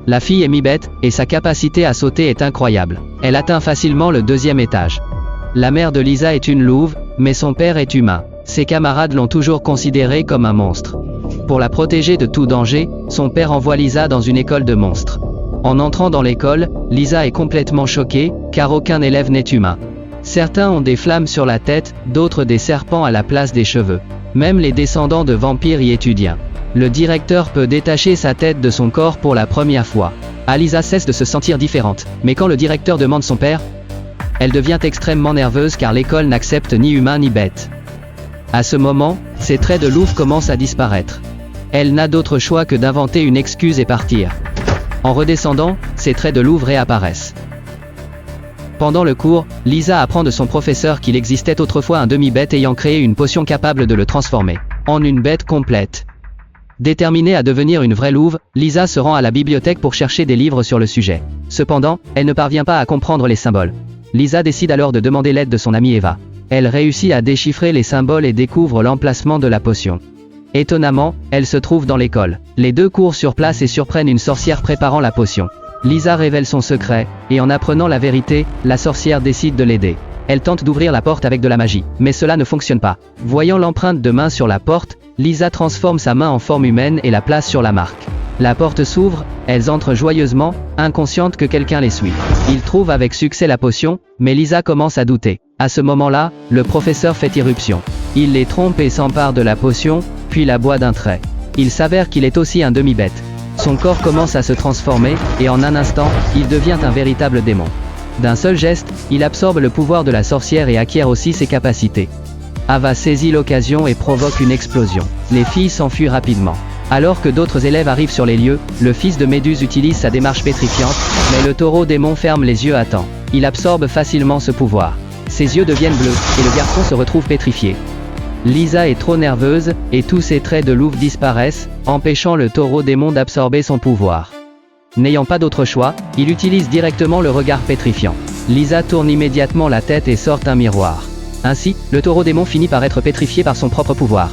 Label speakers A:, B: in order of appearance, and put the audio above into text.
A: La fille est mi-bête, et sa capacité à sauter est incroyable. Elle atteint facilement le 2e étage. La mère de Lisa est une louve, mais son père est humain. Ses camarades l'ont toujours considérée comme un monstre. Pour la protéger de tout danger, son père envoie Lisa dans une école de monstres. En entrant dans l'école, Lisa est complètement choquée, car aucun élève n'est humain. Certains ont des flammes sur la tête, d'autres des serpents à la place des cheveux. Même les descendants de vampires y étudient. Le directeur peut détacher sa tête de son corps pour la première fois. Alisa cesse de se sentir différente, mais quand le directeur demande son père, elle devient extrêmement nerveuse car l'école n'accepte ni humain ni bête. À ce moment, ses traits de louve commencent à disparaître. Elle n'a d'autre choix que d'inventer une excuse et partir. En redescendant, ses traits de louve réapparaissent. Pendant le cours, Lisa apprend de son professeur qu'il existait autrefois un demi-bête ayant créé une potion capable de le transformer en une bête complète. Déterminée à devenir une vraie louve, Lisa se rend à la bibliothèque pour chercher des livres sur le sujet. Cependant, elle ne parvient pas à comprendre les symboles. Lisa décide alors de demander l'aide de son amie Eva. Elle réussit à déchiffrer les symboles et découvre l'emplacement de la potion. Étonnamment, elle se trouve dans l'école. Les deux courent sur place et surprennent une sorcière préparant la potion. Lisa révèle son secret, et en apprenant la vérité, la sorcière décide de l'aider. Elle tente d'ouvrir la porte avec de la magie, mais cela ne fonctionne pas. Voyant l'empreinte de main sur la porte, Lisa transforme sa main en forme humaine et la place sur la marque. La porte s'ouvre, elles entrent joyeusement, inconscientes que quelqu'un les suit. Ils trouvent avec succès la potion, mais Lisa commence à douter. À ce moment-là, le professeur fait irruption. Il les trompe et s'empare de la potion, puis la boit d'un trait. Il s'avère qu'il est aussi un demi-bête. Son corps commence à se transformer, et en un instant, il devient un véritable démon. D'un seul geste, il absorbe le pouvoir de la sorcière et acquiert aussi ses capacités. Ava saisit l'occasion et provoque une explosion. Les filles s'enfuient rapidement. Alors que d'autres élèves arrivent sur les lieux, le fils de Méduse utilise sa démarche pétrifiante, mais le taureau démon ferme les yeux à temps. Il absorbe facilement ce pouvoir. Ses yeux deviennent bleus, et le garçon se retrouve pétrifié. Lisa est trop nerveuse, et tous ses traits de louve disparaissent, empêchant le taureau démon d'absorber son pouvoir. N'ayant pas d'autre choix, il utilise directement le regard pétrifiant. Lisa tourne immédiatement la tête et sort un miroir. Ainsi, le taureau démon finit par être pétrifié par son propre pouvoir.